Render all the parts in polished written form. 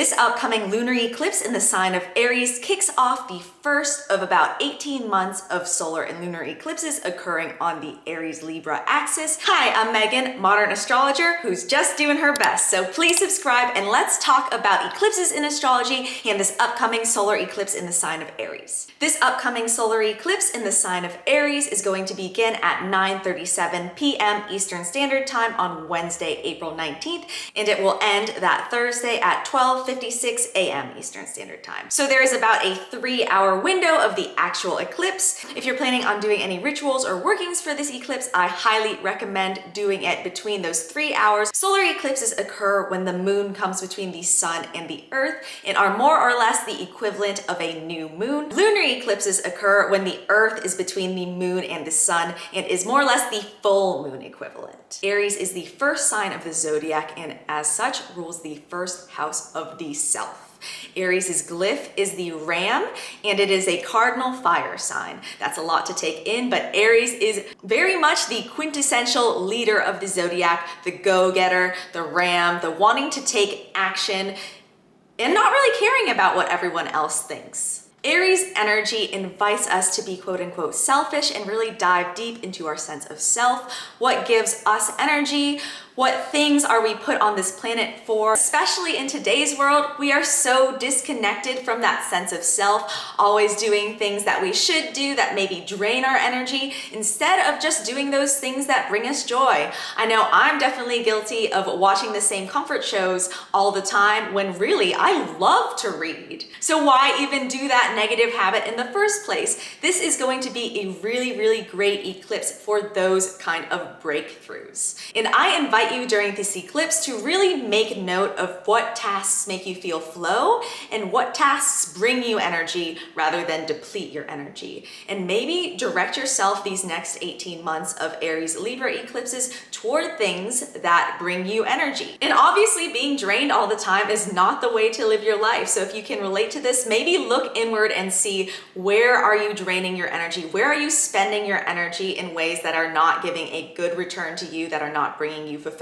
This upcoming lunar eclipse in the sign of Aries kicks off the first of about 18 months of solar and lunar eclipses occurring on the Aries-Libra axis. Hi, I'm Megan, modern astrologer who's just doing her best. So please subscribe and let's talk about eclipses in astrology and this upcoming solar eclipse in the sign of Aries. This upcoming solar eclipse in the sign of Aries is going to begin at 9:37 p.m. Eastern Standard Time on Wednesday, April 19th, and it will end that Thursday at 12:56 a.m. Eastern Standard Time. So there is about a 3-hour window of the actual eclipse. If you're planning on doing any rituals or workings for this eclipse, I highly recommend doing it between those 3 hours. Solar eclipses occur when the moon comes between the sun and the earth and are more or less the equivalent of a new moon. Lunar eclipses occur when the earth is between the moon and the sun and is more or less the full moon equivalent. Aries is the first sign of the zodiac and as such rules the first house of the self. Aries' glyph is the ram, and it is a cardinal fire sign. That's a lot to take in, but Aries is very much the quintessential leader of the zodiac, the go-getter, the ram, the wanting to take action, and not really caring about what everyone else thinks. Aries energy invites us to be quote unquote selfish and really dive deep into our sense of self. What gives us energy? What things are we put on this planet for? Especially in today's world, we are so disconnected from that sense of self, always doing things that we should do that maybe drain our energy instead of just doing those things that bring us joy. I know I'm definitely guilty of watching the same comfort shows all the time when really I love to read. So why even do that negative habit in the first place? This is going to be a really, really great eclipse for those kind of breakthroughs. And I invite you during this eclipse to really make note of what tasks make you feel flow and what tasks bring you energy rather than deplete your energy. And maybe direct yourself these next 18 months of Aries Libra eclipses toward things that bring you energy. And obviously being drained all the time is not the way to live your life. So if you can relate to this, maybe look inward and see where are you draining your energy? Where are you spending your energy in ways that are not giving a good return to you, that are not bringing you fulfillment?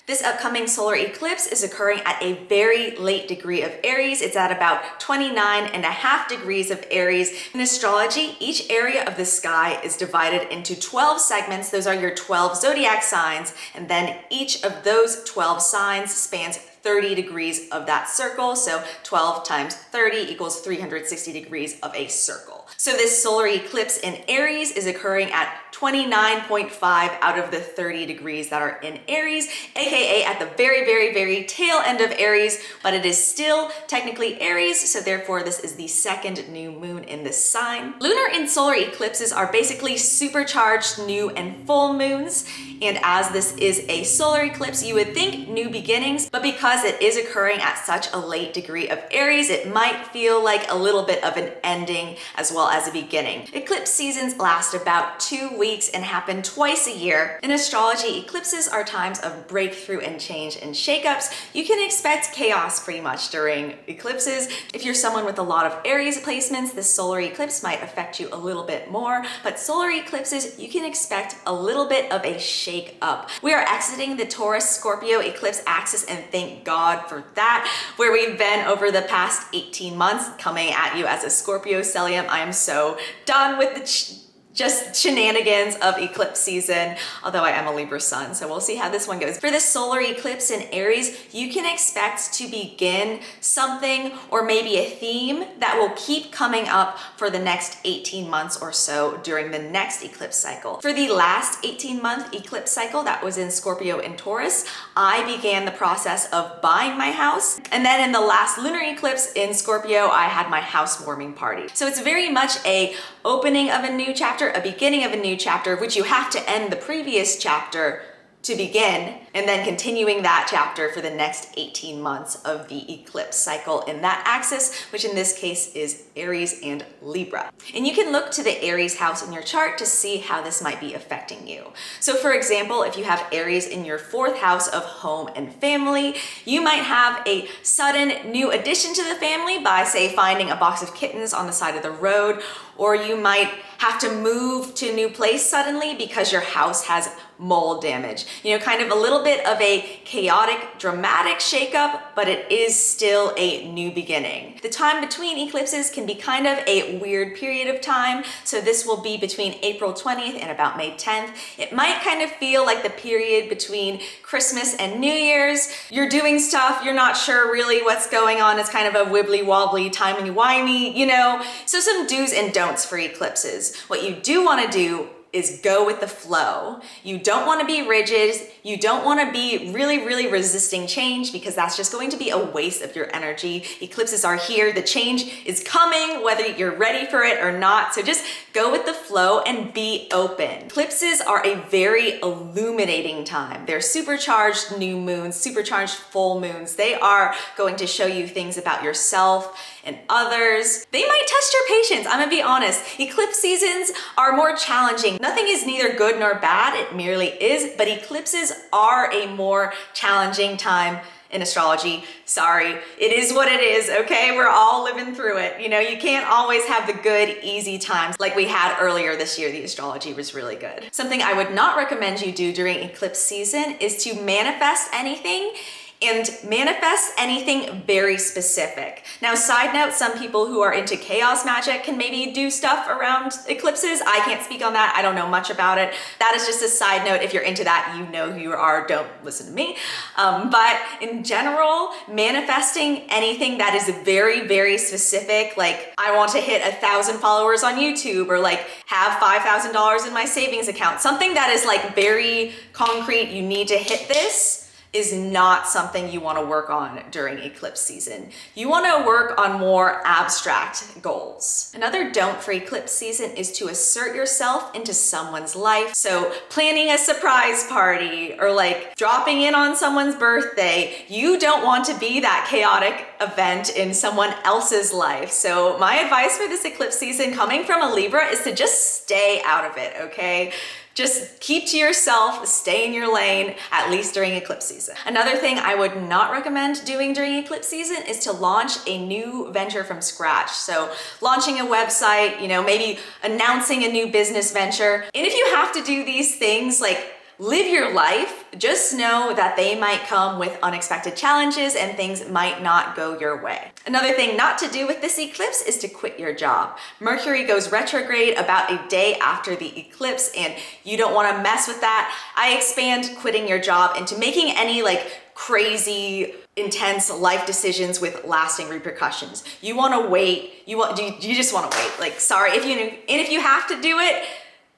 This upcoming solar eclipse is occurring at a very late degree of Aries. It's at about 29.5 degrees of Aries. In astrology, each area of the sky is divided into 12 segments. Those are your 12 zodiac signs, and then each of those 12 signs spans 30 degrees of that circle. So 12 times 30 equals 360 degrees of a circle. So this solar eclipse in Aries is occurring at 29.5 out of the 30 degrees that are in Aries, aka at the very, very, very tail end of Aries, but it is still technically Aries, so therefore this is the second new moon in this sign. Lunar and solar eclipses are basically supercharged new and full moons, and as this is a solar eclipse, you would think new beginnings, but because it is occurring at such a late degree of Aries, it might feel like a little bit of an ending as well as a beginning. Eclipse seasons last about 2 weeks and happen twice a year. In astrology, eclipses are times of breakthrough and change and shakeups. You can expect chaos pretty much during eclipses. If you're someone with a lot of Aries placements, this solar eclipse might affect you a little bit more, but solar eclipses, you can expect a little bit of a shake up. We are exiting the Taurus-Scorpio eclipse axis, and thank God for that, where we've been over the past 18 months coming at you as a Scorpio stellium. I am so done with the just shenanigans of eclipse season, although I am a Libra sun, so we'll see how this one goes. For this solar eclipse in Aries, you can expect to begin something or maybe a theme that will keep coming up for the next 18 months or so during the next eclipse cycle. For the last 18-month eclipse cycle that was in Scorpio and Taurus, I began the process of buying my house, and then in the last lunar eclipse in Scorpio, I had my housewarming party. So it's very much a opening of a new chapter, a beginning of a new chapter, which you have to end the previous chapter to begin, and then continuing that chapter for the next 18 months of the eclipse cycle in that axis, which in this case is Aries and Libra. And you can look to the Aries house in your chart to see how this might be affecting you. So for example, if you have Aries in your 4th house of home and family, you might have a sudden new addition to the family by, say, finding a box of kittens on the side of the road, or you might have to move to a new place suddenly because your house has mold damage. You know, kind of a little bit of a chaotic, dramatic shakeup, but it is still a new beginning. The time between eclipses can be kind of a weird period of time. So this will be between April 20th and about May 10th. It might kind of feel like the period between Christmas and New Year's. You're doing stuff, you're not sure really what's going on. It's kind of a wibbly wobbly, timey-wimey, you know? So some do's and don'ts for eclipses. What you do want to do is go with the flow. You don't want to be rigid. You don't want to be really resisting change, because that's just going to be a waste of your energy. Eclipses are here. The change is coming, whether you're ready for it or not. So just go with the flow and be open. Eclipses are a very illuminating time. They're supercharged new moons, supercharged full moons. They are going to show you things about yourself and others. They might test your patience. I'm gonna be honest. Eclipse seasons are more challenging. Nothing is neither good nor bad, it merely is, but eclipses are a more challenging time in astrology. Sorry, it is what it is, okay? We're all living through it. You know, you can't always have the good, easy times like we had earlier this year. The astrology was really good. Something I would not recommend you do during eclipse season is to manifest anything, and manifest anything very specific. Now, side note, some people who are into chaos magic can maybe do stuff around eclipses. I can't speak on that. I don't know much about it. That is just a side note. If you're into that, you know who you are. Don't listen to me. But in general, manifesting anything that is very specific, like I want to hit 1,000 followers on YouTube, or like have $5,000 in my savings account, something that is like very concrete, you need to hit this, is not something you want to work on during eclipse season. You want to work on more abstract goals. Another don't for eclipse season is to assert yourself into someone's life. So planning a surprise party, or like dropping in on someone's birthday. You don't want to be that chaotic event in someone else's life. So my advice for this eclipse season, coming from a Libra, is to just stay out of it, okay? Just keep to yourself, stay in your lane, at least during eclipse season. Another thing I would not recommend doing during eclipse season is to launch a new venture from scratch. So launching a website, you know, maybe announcing a new business venture. And if you have to do these things, like live your life, just know that they might come with unexpected challenges and things might not go your way. Another thing not to do with this eclipse is to quit your job. Mercury goes retrograde about a day after the eclipse, and you don't want to mess with that. I expand quitting your job into making any like crazy, intense life decisions with lasting repercussions. You want to wait. You just want to wait. Like, sorry, if you have to do it,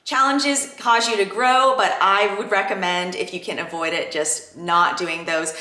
challenges cause you to grow, but I would recommend, if you can avoid it, just not doing those.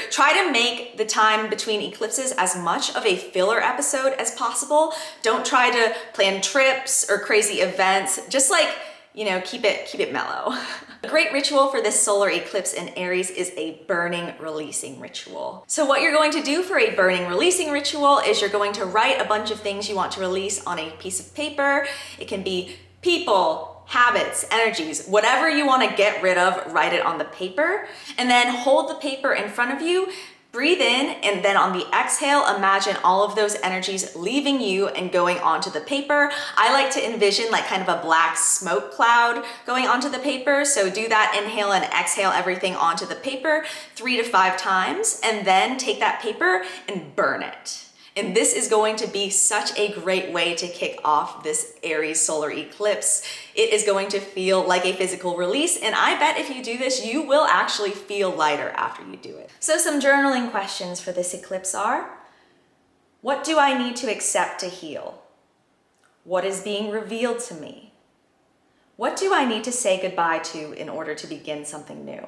Try to make the time between eclipses as much of a filler episode as possible. Don't try to plan trips or crazy events. Just like, you know, keep it mellow. A great ritual for this solar eclipse in Aries is a burning releasing ritual. So what you're going to do for a burning releasing ritual is you're going to write a bunch of things you want to release on a piece of paper. It can be people, habits, energies, whatever you want to get rid of, write it on the paper, and then hold the paper in front of you, breathe in, and then on the exhale, imagine all of those energies leaving you and going onto the paper. I like to envision like kind of a black smoke cloud going onto the paper. So do that, inhale and exhale everything onto the paper 3 to 5 times, and then take that paper and burn it. And this is going to be such a great way to kick off this Aries solar eclipse. It is going to feel like a physical release, and I bet if you do this, you will actually feel lighter after you do it. So some journaling questions for this eclipse are: what do I need to accept to heal? What is being revealed to me? What do I need to say goodbye to in order to begin something new?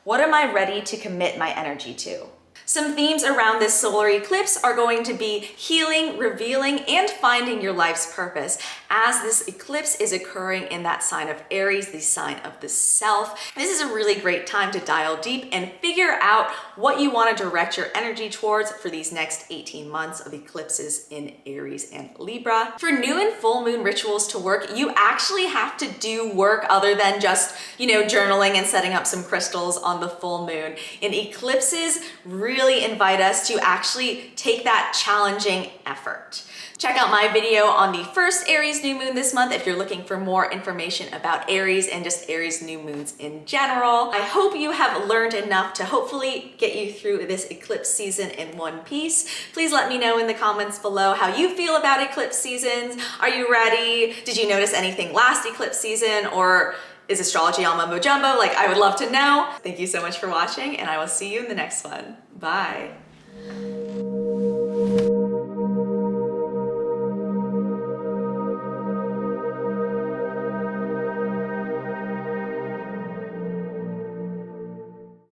What am I ready to commit my energy to? Some themes around this solar eclipse are going to be healing, revealing, and finding your life's purpose, as this eclipse is occurring in that sign of Aries, the sign of the self. This is a really great time to dial deep and figure out what you want to direct your energy towards for these next 18 months of eclipses in Aries and Libra. For new and full moon rituals to work, you actually have to do work other than just, journaling and setting up some crystals on the full moon. And eclipses really invite us to actually take that challenging effort. Check out my video on the first Aries new moon this month if you're looking for more information about Aries and just Aries new moons in general. I hope you have learned enough to hopefully get you through this eclipse season in one piece. Please let me know in the comments below how you feel about eclipse seasons. Are you ready? Did you notice anything last eclipse season, or is astrology all mumbo jumbo? Like, I would love to know. Thank you so much for watching, and I will see you in the next one. Bye.